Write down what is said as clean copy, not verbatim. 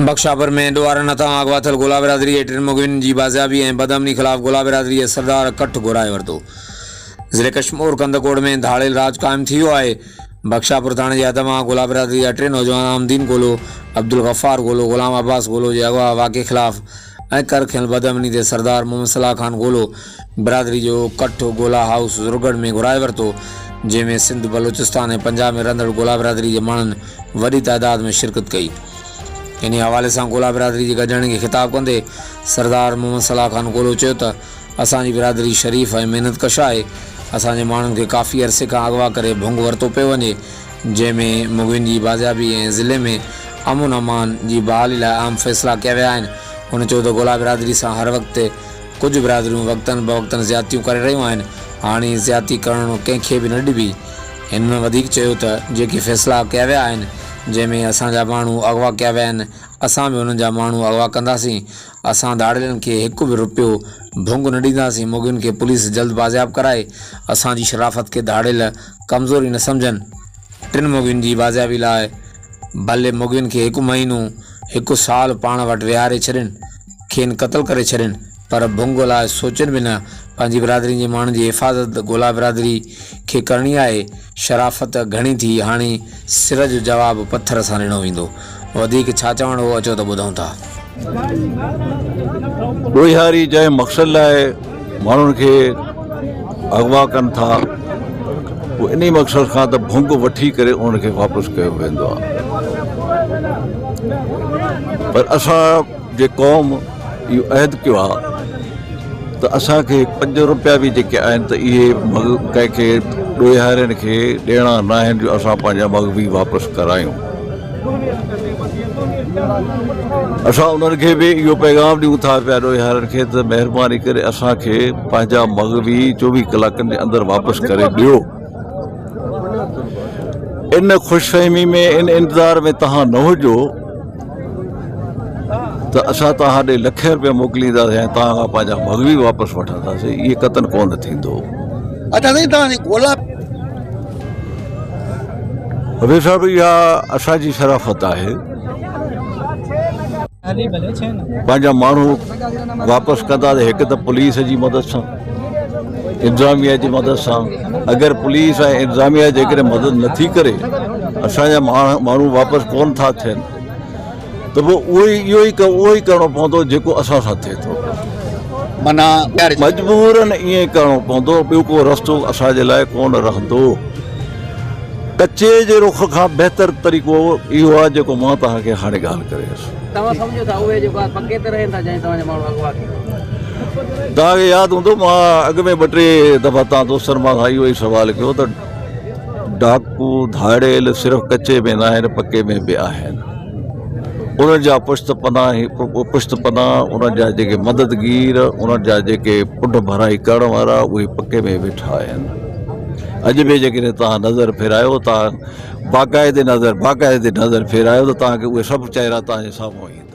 बख्शावर में दोबारा नथा अगवा थियल गोला बिरादरी जे टिनि मुग़वियुनि जी बाज़ियाबी ऐं बदअमनी ख़िलाफ़ गोला बिरादरी जे सरदार कठ घुराए वरितो। ज़िले कश्मीर कंदकोट में धाड़ेल राज क़ाइमु थी वियो आहे। बख्शापुर थाणे जे हद मां गोला बिरादरी जा टे नौजवान आमदीन गोलो, अब्दुल गफ़ार गोलो, ग़ुलाम अब्बास गोलो जे अगवा वाक़े ख़िलाफ़ ऐं कर थियल बदअमनी ते सरदार मोहम्मद सलाह खान गोलो बिरादरी जो कठ गोला हाउस ज़ुरगढ़ में घुराए वरितो, जंहिंमें सिंध, बलोचिस्तान ऐं पंजाब में रहंदड़ गोला बिरादरी जे माण्हुनि वॾी तइदाद में शिरकत कई। इन हवाले से गोला बिरादरी के गजण के खिताब कंदे सरदार मोहम्मद सलाह खान गोलो चयो त असांजी बिरादरी शरीफ ऐं मेहनत कश है। असांजे माण्हुनि खे काफ़ी अरसे का अगवा करे भुंग वरतो पियो वञे, जंहिंमें मुग़वियुनि जी बाज़ियाबी ऐं ज़िले में अमन अमान जी बहाली लाइ आम फ़ैसिला कया विया आहिनि। हुन चयो त गोला बिरादरी सां हर वक़्तु कुझु बिरादरियूं वक़्तन बवक़्तन ज़्यादतियूं करे रहियूं आहिनि। हाणे ज़्यादती करणु कंहिंखे बि न ॾिबी। हिन वधीक चयो त जेके फ़ैसिला कया विया आहिनि, जंहिंमें असांजा माण्हू अगवा कया विया आहिनि, असां बि उन्हनि जा माण्हू अगवा कंदासीं। असां धाड़ेलनि खे हिकु बि रुपयो भुंग न ॾींदासीं। मुग़वियुनि खे पुलिस जल्द बाज़ियाब कराए असांजी शराफ़त खे धाड़ेल कमज़ोरी न सम्झनि। टिनि मुग़वियुनि जी बाज़ियाबी लाइ भले मुग़वियुनि खे हिकु महीनो हिकु साल पाण वटि विहारे छॾनि, खेनि क़त्ल करे छॾनि, पर भुंग लाइ सोचनि बि न। पंहिंजी बिरादरी जे माण्हुनि जी हिफ़ाज़त गोला बिरादरी खे करणी आहे। शराफ़त घणी थी, हाणे सिर जो जवाबु पत्थर सां ॾिनो वेंदो। वधीक छा चवणो हो अचो त ॿुधूं था। ॾोहारी जंहिं मक़सद लाइ माण्हुनि खे अगवा कनि था, उहो इन मक़सद खां त भुंग वठी करे उन्हनि खे वापसि कयो वेंदो आहे। पर असां जे क़ौम इहो अहद कयो आहे त असांखे 5 रुपया बि जेके आहिनि त इहे कंहिंखे ॾोहारियुनि खे ॾियणा न आहिनि जो असां पंहिंजा मग़वी वापसि करायूं। असां उन्हनि खे बि इहो पैगाम ॾियूं था पिया ॾोहारियुनि खे त महिरबानी करे असांखे पंहिंजा मग़वी 24 कलाकनि जे अंदरि वापसि करे ॾियो। इन ख़ुशफ़हमी में, इन इंतज़ार में तव्हां न हुजो त असां तव्हां ॾे लख रुपया मोकिलींदासीं ऐं तव्हां खां पंहिंजा मग़वी वापसि वठंदासीं। इहे क़तन कोन थींदो। हबीब साहब, इहा असांजी शराफ़त आहे। पंहिंजा माण्हू वापसि कंदासीं हिकु त पुलिस जी मदद सां, इंतज़ामिया जी मदद सां। अगरि पुलिस ऐं इंतज़ामिया जेकॾहिं मदद नथी करे असांजा माण्हू वापसि कोन था थियनि त पोइ इहो ई करिणो पवंदो जेको असां सां थिए थो। माना मजबूरन ईअं करिणो पवंदो, ॿियो को रस्तो असांजे लाइ कोन रहंदो। कचे जे रुख खां बहितर तरीक़ो इहो आहे जेको मां तव्हांखे हाणे ॻाल्हि करेसि। तव्हांखे यादि हूंदो, मां अॻ में 2-3 दफ़ा तव्हां दोस्तनि मां इहो ई सुवालु कयो त डाकू धाड़ेल सिर्फ़ु कचे में न आहिनि, पके में बि आहिनि। उन्हनि जा पुश्तपनाह, उन्हनि जा जेके मददगीर, उन्हनि जा जेके पुठ भराई करण वारा, उहे पके में वेठा आहिनि। अॼु बि जेकॾहिं तव्हां नज़र फेरायो, तव्हां बाक़ाइदे नज़र फेरायो त तव्हांखे उहे सभु चेहरा तव्हांजे साम्हूं ईंदा।